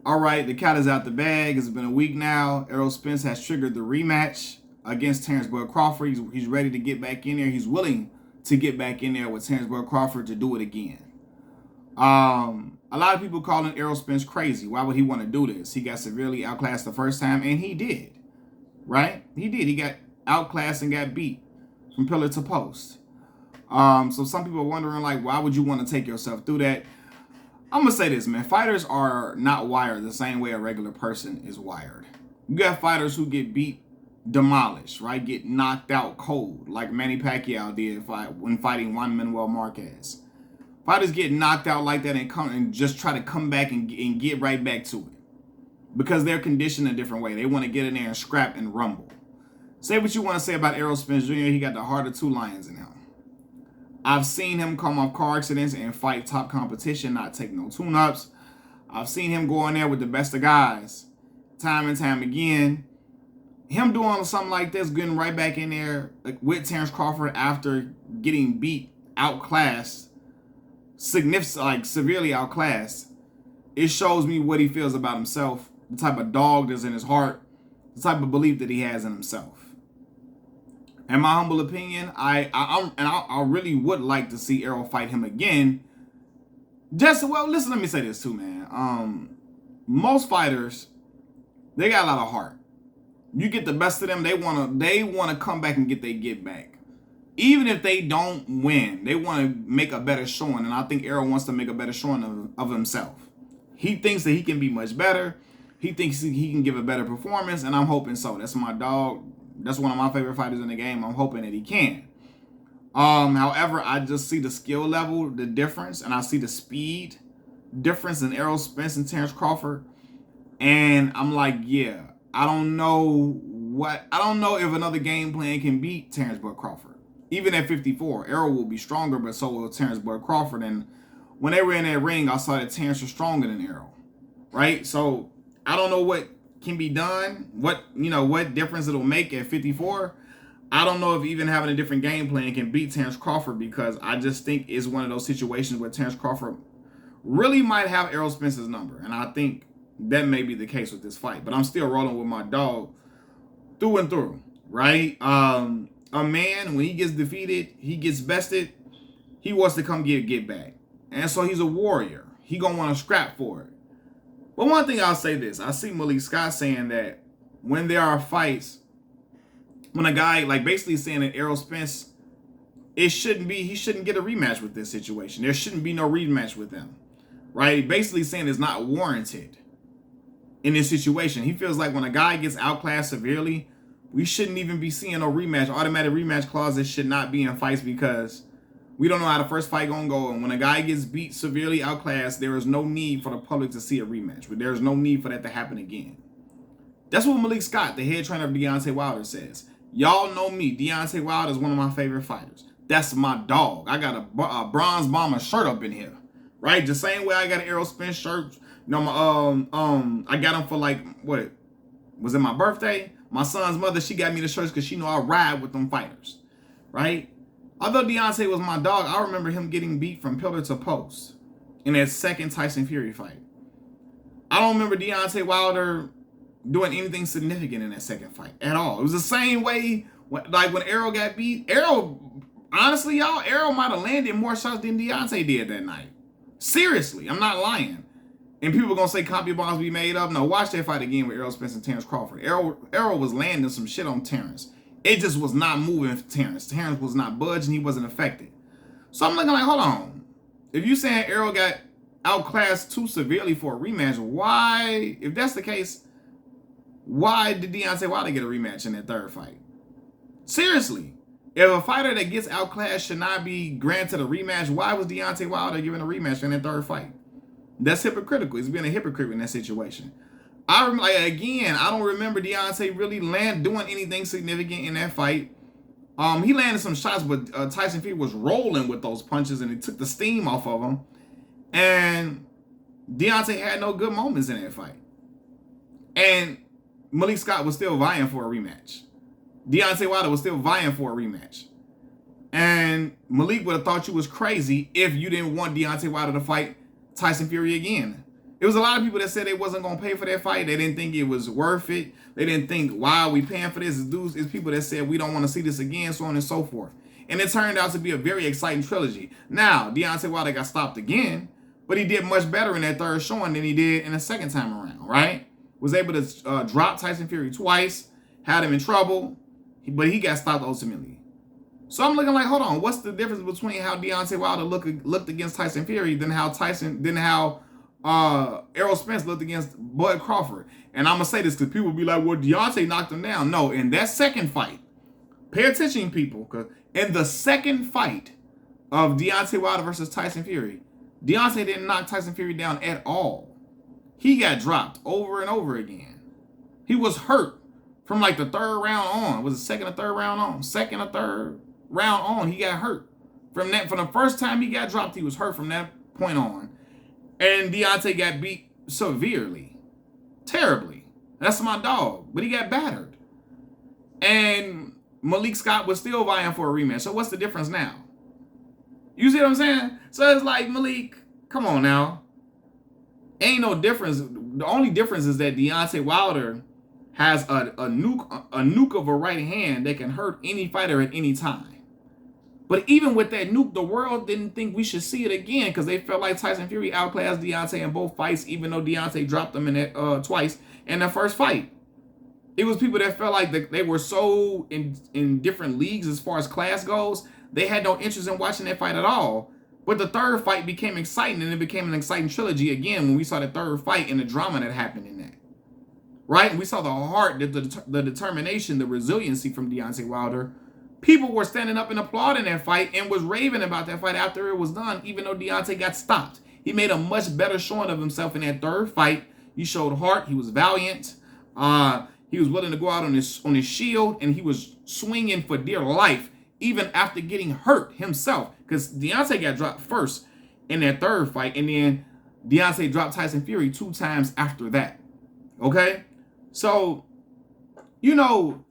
All right, the cat is out the bag. It's been a week now. Errol Spence has triggered the rematch against Terence Crawford. He's ready to get back in there. He's willing to get back in there with Terence Crawford to do it again. A lot of people calling Errol Spence crazy. Why would he want to do this? He got severely outclassed the first time, and he did. Right? He did. He got outclassed and got beat from pillar to post. So some people are wondering, like, why would you want to take yourself through that? I'm going to say this, man. Fighters are not wired the same way a regular person is wired. You got fighters who get beat, demolished, right? Get knocked out cold, like Manny Pacquiao did when fighting Juan Manuel Marquez. Fighters get knocked out like that and just try to come back and get right back to it. Because they're conditioned a different way. They want to get in there and scrap and rumble. Say what you want to say about Errol Spence Jr. He got the heart of two lions in him. I've seen him come off car accidents and fight top competition, not take no tune-ups. I've seen him go in there with the best of guys time and time again. Him doing something like this, getting right back in there with Terence Crawford after getting beat, outclassed, severely outclassed, it shows me what he feels about himself, the type of dog that's in his heart, the type of belief that he has in himself. In my humble opinion, I really would like to see Errol fight him again. Listen, let me say this too, man. Most fighters, they got a lot of heart. You get the best of them, they wanna come back and get their get back. Even if they don't win, they want to make a better showing, and I think Errol wants to make a better showing of himself. He thinks that he can be much better. He thinks he can give a better performance, and I'm hoping so. That's my dog. That's one of my favorite fighters in the game. I'm hoping that he can. However, I just see the skill level, the difference, and I see the speed difference in Errol Spence and Terence Crawford. And I'm like, yeah, I don't know if another game plan can beat Terence Crawford. Even at 54, Errol will be stronger, but so will Terence Crawford. And when they were in that ring, I saw that Terence was stronger than Errol. Right? So I don't know what can be done, what difference it'll make at 54. I don't know if even having a different game plan can beat Terence Crawford, because I just think it's one of those situations where Terence Crawford really might have Errol Spence's number, and I think that may be the case with this fight. But I'm still rolling with my dog through and through, right? A man, when he gets defeated, he gets bested, he wants to come get back, and so he's a warrior. He gonna want to scrap for it. But one thing I'll say this, I see Malik saying that when there are fights, when a guy, like, basically saying that Errol Spence, he shouldn't get a rematch with this situation. There shouldn't be no rematch with him, right? Basically saying it's not warranted in this situation. He feels like when a guy gets outclassed severely, we shouldn't even be seeing no rematch. Automatic rematch clauses should not be in fights, because we don't know how the first fight gonna go. And when a guy gets beat severely outclassed, there is no need for the public to see a rematch. But there's no need for that to happen again. That's what Malik Scott, the head trainer of Deontay Wilder, says. Y'all know me. Deontay Wilder is one of my favorite fighters. That's my dog. I got a Bronze Bomber shirt up in here, right? The same way I got an Errol Spence shirt. I got them for, like, what was it, my birthday? My son's mother, she got me the shirts because she know I ride with them fighters, right? Although Deontay was my dog, I remember him getting beat from pillar to post in that second Tyson Fury fight. I don't remember Deontay Wilder doing anything significant in that second fight at all. It was the same way when Errol got beat. Honestly, Errol might have landed more shots than Deontay did that night. Seriously, I'm not lying. And people are going to say copy bombs be made up. No, watch that fight again with Errol Spence and Terence Crawford. Errol was landing some shit on Terence. It just was not moving for Terence. Terence was not budging. He wasn't affected. So I'm looking like, hold on. If you saying Errol got outclassed too severely for a rematch, why, if that's the case, why did Deontay Wilder get a rematch in that third fight? Seriously. If a fighter that gets outclassed should not be granted a rematch, why was Deontay Wilder given a rematch in that third fight? That's hypocritical. He's being a hypocrite in that situation. I don't remember Deontay really doing anything significant in that fight. He landed some shots, but Tyson Fury was rolling with those punches, and it took the steam off of him. And Deontay had no good moments in that fight. And Malik Scott was still vying for a rematch. Deontay Wilder was still vying for a rematch. And Malik would have thought you was crazy if you didn't want Deontay Wilder to fight Tyson Fury again. It was a lot of people that said they wasn't going to pay for that fight. They didn't think it was worth it. They didn't think, why are we paying for this? It's people that said we don't want to see this again, so on and so forth. And it turned out to be a very exciting trilogy. Now, Deontay Wilder got stopped again, but he did much better in that third showing than he did in the second time around, right? Was able to drop Tyson Fury twice, had him in trouble, but he got stopped ultimately. So I'm looking like, hold on, what's the difference between how Deontay Wilder looked against Tyson Fury than how Errol Spence looked against Bud Crawford? And I'm gonna say this because people be like, well, Deontay knocked him down. No, in that second fight, pay attention, people, because in the second fight of Deontay Wilder versus Tyson Fury, Deontay didn't knock Tyson Fury down at all. He got dropped over and over again. He was hurt from like the third round on. Was it second or third round on? Second or third round on, he got hurt. From the first time he got dropped, he was hurt from that point on. And Deontay got beat severely. Terribly. That's my dog. But he got battered. And Malik Scott was still vying for a rematch. So what's the difference now? You see what I'm saying? So it's like, Malik, come on now. Ain't no difference. The only difference is that Deontay Wilder has a nuke of a right hand that can hurt any fighter at any time. But even with that nuke, the world didn't think we should see it again because they felt like Tyson Fury outclassed Deontay in both fights, even though Deontay dropped him in that twice in the first fight. It was people that felt like they were so in different leagues as far as class goes, they had no interest in watching that fight at all. But the third fight became exciting, and it became an exciting trilogy again when we saw the third fight and the drama that happened in that. Right? And we saw the heart, the determination, the resiliency from Deontay Wilder. People were standing up and applauding that fight and was raving about that fight after it was done, even though Deontay got stopped. He made a much better showing of himself in that third fight. He showed heart. He was valiant. He was willing to go out on his shield, and he was swinging for dear life, even after getting hurt himself. Because Deontay got dropped first in that third fight, and then Deontay dropped Tyson Fury 2 times after that. Okay? So, you know,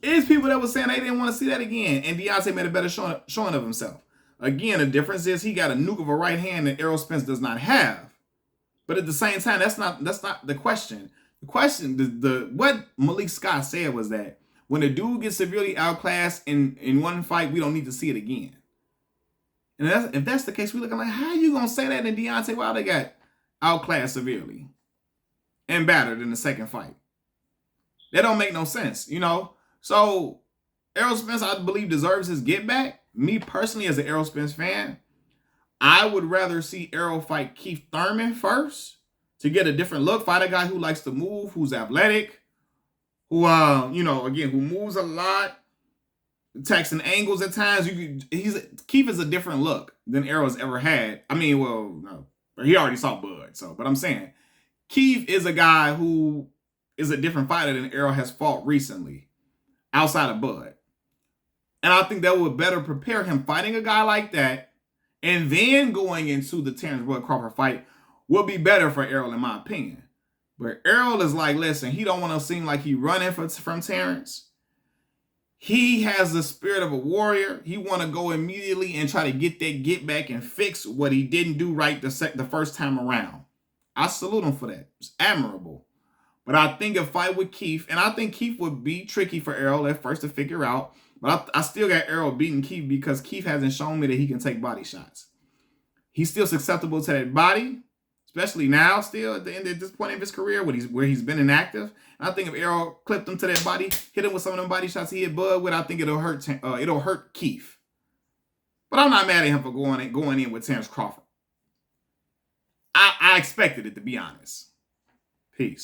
there's people that was saying they didn't want to see that again, and Deontay made a better showing of himself. Again, the difference is he got a nuke of a right hand that Errol Spence does not have. But at the same time, that's not the question. The question, what Malik Scott said was that when a dude gets severely outclassed in one fight, we don't need to see it again. And if that's the case, we're looking like, how you gonna say that? And Deontay Wilder got outclassed severely and battered in the second fight. That don't make no sense, you know. So Errol Spence, I believe, deserves his get back. Me personally, as an Errol Spence fan, I would rather see Errol fight Keith Thurman first to get a different look. Fight a guy who likes to move, who's athletic, who who moves a lot, attacks and angles at times. Keith is a different look than Errol's ever had. I mean, well, no, he already saw Bud. But I'm saying Keith is a guy who is a different fighter than Errol has fought recently, outside of Bud. And I think that would better prepare him fighting a guy like that, and then going into the Terence Bud Crawford fight would be better for Errol, in my opinion. But Errol is like, listen, he don't want to seem like he running from Terence. He has the spirit of a warrior. He want to go immediately and try to get that get back and fix what he didn't do right the first time around. I salute him for that. It's admirable. But I think a fight with Keith, and I think Keith would be tricky for Errol at first to figure out. But I still got Errol beating Keith because Keith hasn't shown me that he can take body shots. He's still susceptible to that body, especially now, still at this point of his career where he's been inactive. And I think if Errol clipped him to that body, hit him with some of them body shots he hit Bud with, I think it'll hurt Keith. But I'm not mad at him for going in with Terence Crawford. I expected it, to be honest. Peace.